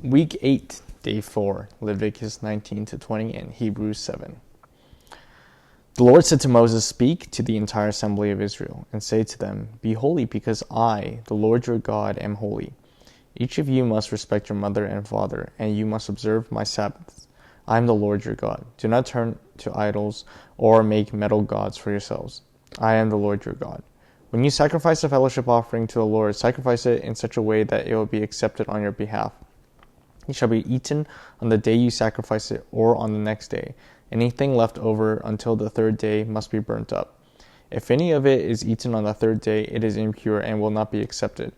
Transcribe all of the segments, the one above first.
Week 8, Day 4, Leviticus 19 to 20, and Hebrews 7. The Lord said to Moses, "Speak to the entire assembly of Israel, and say to them, Be holy, because I, the Lord your God, am holy. Each of you must respect your mother and father, and you must observe my Sabbaths. I am the Lord your God. Do not turn to idols or make metal gods for yourselves. I am the Lord your God. When you sacrifice a fellowship offering to the Lord, sacrifice it in such a way that it will be accepted on your behalf. It shall be eaten on the day you sacrifice it, or on the next day. Anything left over until the third day must be burnt up. If any of it is eaten on the third day, it is impure and will not be accepted.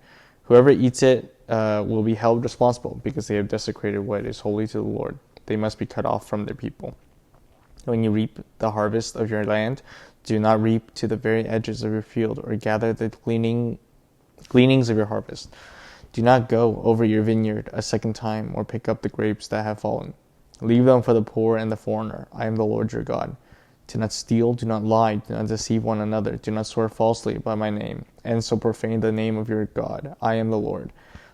Whoever eats it will be held responsible, because they have desecrated what is holy to the Lord. They must be cut off from their people. When you reap the harvest of your land, do not reap to the very edges of your field, or gather the gleanings of your harvest. Do not go over your vineyard a second time, or pick up the grapes that have fallen. Leave them for the poor and the foreigner. I am the Lord your God. Do not steal, do not lie, do not deceive one another, do not swear falsely by my name, and so profane the name of your God. I am the Lord.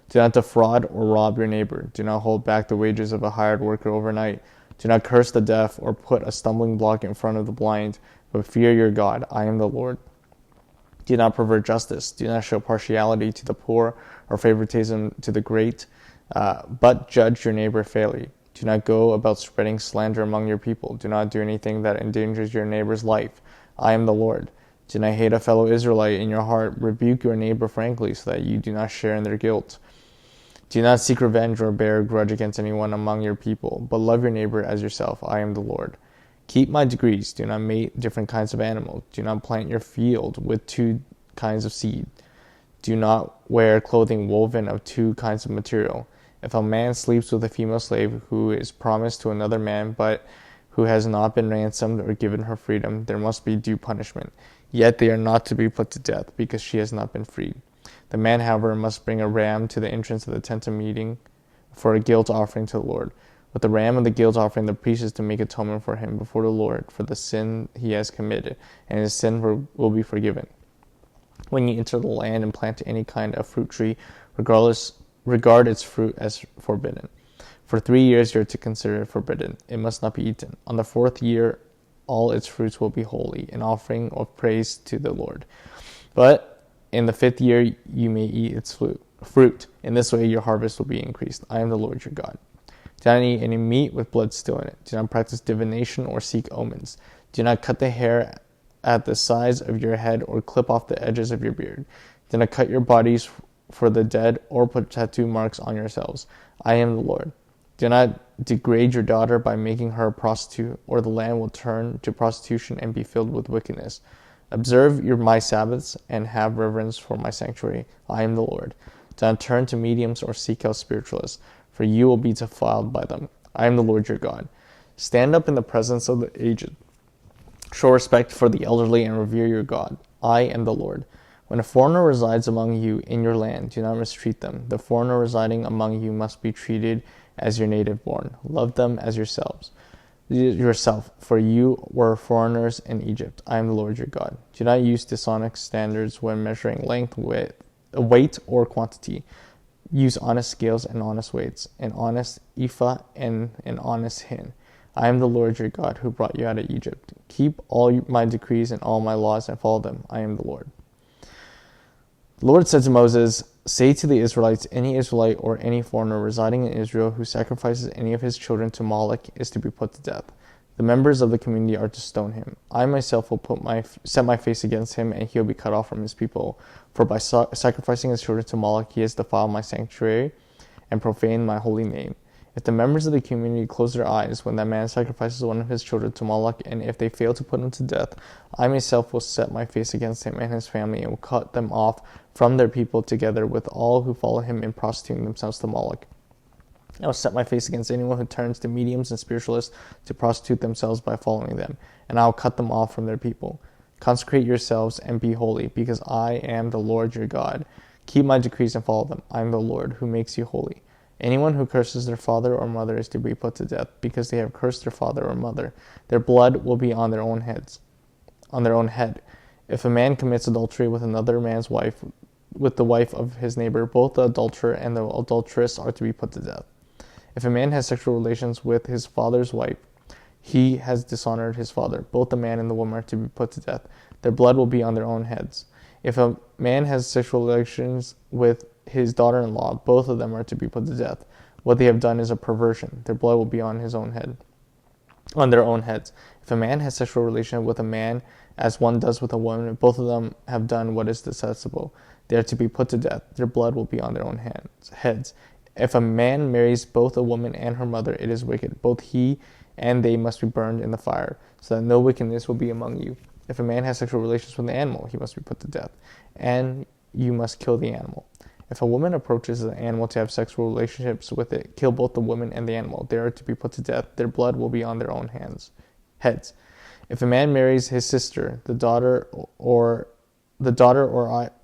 Do not defraud or rob your neighbor. Do not hold back the wages of a hired worker overnight. Do not curse the deaf or put a stumbling block in front of the blind, but fear your God. I am the Lord. Do not pervert justice. Do not show partiality to the poor or favoritism to the great, but judge your neighbor fairly. Do not go about spreading slander among your people. Do not do anything that endangers your neighbor's life. I am the Lord. Do not hate a fellow Israelite in your heart. Rebuke your neighbor frankly, so that you do not share in their guilt. Do not seek revenge or bear a grudge against anyone among your people, but love your neighbor as yourself. I am the Lord. Keep my decrees. Do not mate different kinds of animals. Do not plant your field with two kinds of seed. Do not wear clothing woven of two kinds of material. If a man sleeps with a female slave who is promised to another man, but who has not been ransomed or given her freedom, there must be due punishment. Yet they are not to be put to death, because she has not been freed. The man, however, must bring a ram to the entrance of the tent of meeting for a guilt offering to the Lord. With the ram and the guilt offering, the priest is to make atonement for him before the Lord for the sin he has committed, and his sin will be forgiven. When you enter the land and plant any kind of fruit tree, regard its fruit as forbidden. For 3 years you are to consider it forbidden. It must not be eaten. On the 4th year all its fruits will be holy, an offering of praise to the Lord. But in the 5th year you may eat its fruit. In this way your harvest will be increased. I am the Lord your God. Do not eat any meat with blood still in it. Do not practice divination or seek omens. Do not cut the hair at the sides of your head or clip off the edges of your beard. Do not cut your bodies for the dead or put tattoo marks on yourselves. I am the Lord. Do not degrade your daughter by making her a prostitute, or the land will turn to prostitution and be filled with wickedness. Observe my Sabbaths and have reverence for my sanctuary. I am the Lord. Do not turn to mediums or seek out spiritualists, for you will be defiled by them. I am the Lord your God. Stand up in the presence of the aged. Show respect for the elderly and revere your God. I am the Lord. When a foreigner resides among you in your land, do not mistreat them. The foreigner residing among you must be treated as your native born. Love them as yourself, for you were foreigners in Egypt. I am the Lord your God. Do not use dishonest standards when measuring length, weight, or quantity. Use honest scales and honest weights, an honest ephah and an honest hin. I am the Lord your God who brought you out of Egypt. Keep all my decrees and all my laws and follow them. I am the Lord. The Lord said to Moses, "Say to the Israelites, any Israelite or any foreigner residing in Israel who sacrifices any of his children to Moloch is to be put to death. The members of the community are to stone him. I myself will set my face against him, and he will be cut off from his people. For by sacrificing his children to Moloch, he has defiled my sanctuary and profaned my holy name. If the members of the community close their eyes when that man sacrifices one of his children to Moloch, and if they fail to put him to death, I myself will set my face against him and his family, and will cut them off from their people together with all who follow him in prostituting themselves to Moloch. I will set my face against anyone who turns to mediums and spiritualists to prostitute themselves by following them, and I will cut them off from their people. Consecrate yourselves and be holy, because I am the Lord your God. Keep my decrees and follow them. I am the Lord who makes you holy. Anyone who curses their father or mother is to be put to death, because they have cursed their father or mother. Their blood will be on their own head. If a man commits adultery with another man's wife, with the wife of his neighbor, both the adulterer and the adulteress are to be put to death. If a man has sexual relations with his father's wife, he has dishonored his father. Both the man and the woman are to be put to death. Their blood will be on their own heads. If a man has sexual relations with his daughter-in-law, both of them are to be put to death. What they have done is a perversion. Their blood will be on their own heads. If a man has sexual relation with a man as one does with a woman, both of them have done what is detestable. They are to be put to death. Their blood will be on their own heads. If a man marries both a woman and her mother, it is wicked. Both he and they must be burned in the fire, so that no wickedness will be among you. If a man has sexual relations with an animal, he must be put to death, and you must kill the animal. If a woman approaches an animal to have sexual relationships with it, kill both the woman and the animal. They are to be put to death. Their blood will be on their own heads. If a man marries his sister, the daughter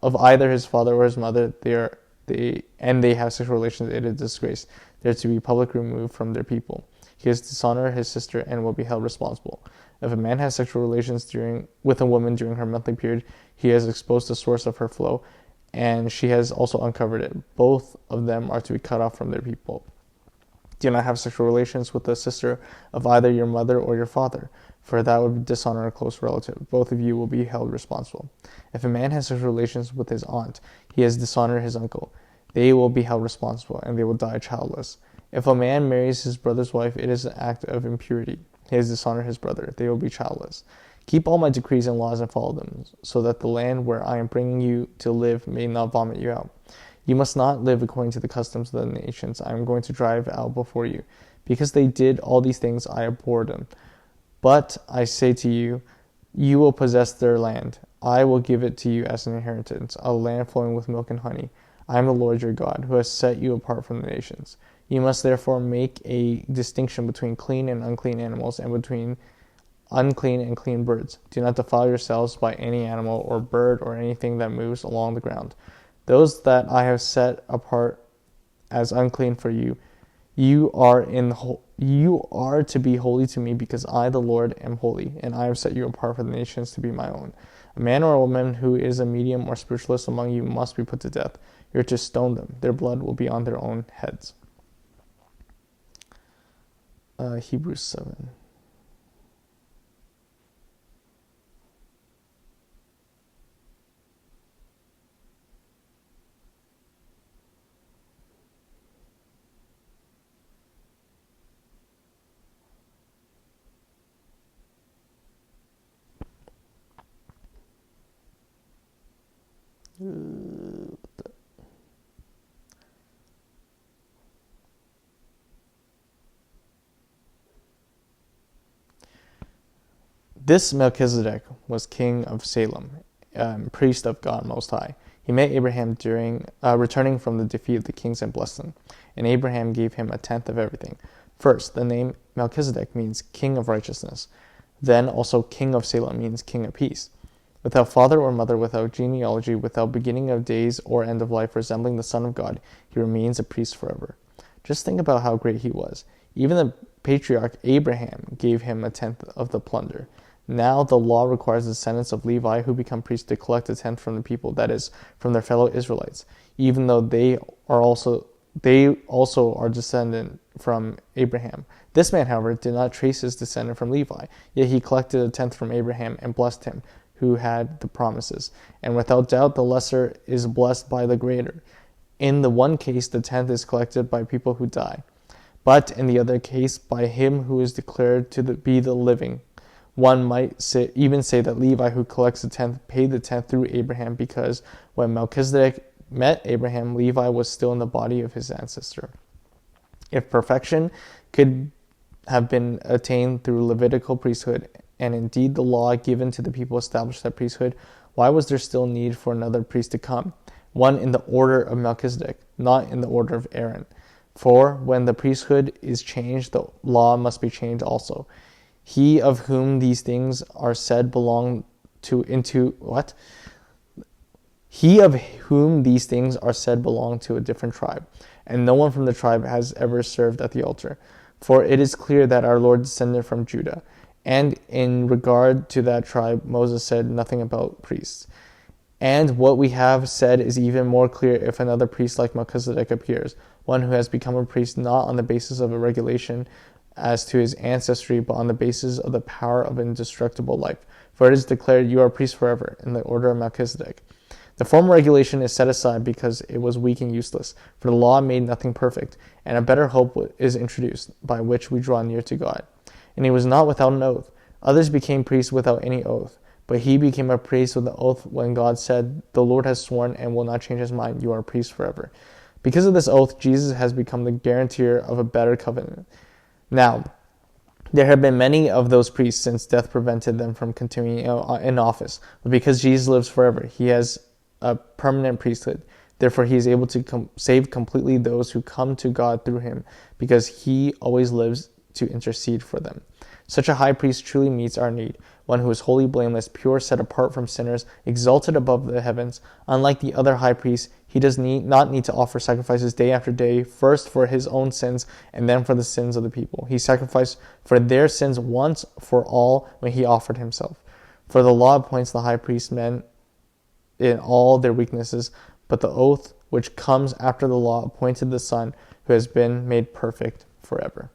of either his father or his mother, they have sexual relations, it is disgrace. They are to be publicly removed from their people. He has dishonored his sister and will be held responsible. If a man has sexual relations with a woman during her monthly period, he has exposed the source of her flow, and she has also uncovered it. Both of them are to be cut off from their people. Do not have sexual relations with the sister of either your mother or your father, for that would dishonor a close relative. Both of you will be held responsible. If a man has sexual relations with his aunt, he has dishonored his uncle. They will be held responsible, and they will die childless. If a man marries his brother's wife, it is an act of impurity. He has dishonored his brother. They will be childless. Keep all my decrees and laws and follow them, so that the land where I am bringing you to live may not vomit you out. You must not live according to the customs of the nations I am going to drive out before you. Because they did all these things, I abhorred them. But I say to you, you will possess their land. I will give it to you as an inheritance, a land flowing with milk and honey. I am the Lord your God, who has set you apart from the nations. You must therefore make a distinction between clean and unclean animals, and between unclean and clean birds. Do not defile yourselves by any animal or bird or anything that moves along the ground. Those that I have set apart as unclean for you, you are to be holy to me, because I, the Lord, am holy, and I have set you apart from the nations to be my own. A man or a woman who is a medium or spiritualist among you must be put to death. You are to stone them. Their blood will be on their own heads. Hebrews 7. This Melchizedek was king of Salem, priest of God Most High. He met Abraham returning from the defeat of the kings and blessed him. And Abraham gave him a tenth of everything. First, the name Melchizedek means king of righteousness. Then also king of Salem means king of peace. Without father or mother, without genealogy, without beginning of days or end of life, resembling the Son of God, he remains a priest forever. Just think about how great he was. Even the patriarch Abraham gave him a tenth of the plunder. Now the law requires the descendants of Levi who become priests to collect a tenth from the people, that is, from their fellow Israelites, even though they also are descended from Abraham. This man, however, did not trace his descent from Levi, yet he collected a tenth from Abraham and blessed him who had the promises. And without doubt, the lesser is blessed by the greater. In the one case, the tenth is collected by people who die, but in the other case, by him who is declared to be the living. One might even say that Levi, who collects the tenth, paid the tenth through Abraham, because when Melchizedek met Abraham, Levi was still in the body of his ancestor. If perfection could have been attained through Levitical priesthood, and indeed the law given to the people established that priesthood, why was there still need for another priest to come, one in the order of Melchizedek, not in the order of Aaron? For when the priesthood is changed, the law must be changed also. He of whom these things are said belong to a different tribe, and no one from the tribe has ever served at the altar. For it is clear that our Lord descended from Judah, and in regard to that tribe Moses said nothing about priests. And what we have said is even more clear if another priest like Melchizedek appears. one who has become a priest not on the basis of a regulation as to his ancestry, but on the basis of the power of indestructible life. For it is declared, "You are priests forever," in the order of Melchizedek. The former regulation is set aside because it was weak and useless, for the law made nothing perfect, and a better hope is introduced, by which we draw near to God. And he was not without an oath. Others became priests without any oath, but he became a priest with an oath when God said, "The Lord has sworn and will not change his mind, you are a priest forever." Because of this oath, Jesus has become the guarantor of a better covenant. Now, there have been many of those priests since death prevented them from continuing in office, but because Jesus lives forever, he has a permanent priesthood. Therefore, he is able to save completely those who come to God through him, because he always lives to intercede for them. Such a high priest truly meets our need, one who is wholly blameless, pure, set apart from sinners, exalted above the heavens. Unlike the other high priests, he does not need to offer sacrifices day after day, first for his own sins and then for the sins of the people. He sacrificed for their sins once for all when he offered himself. For the law appoints the high priest men in all their weaknesses, but the oath which comes after the law appointed the Son, who has been made perfect forever.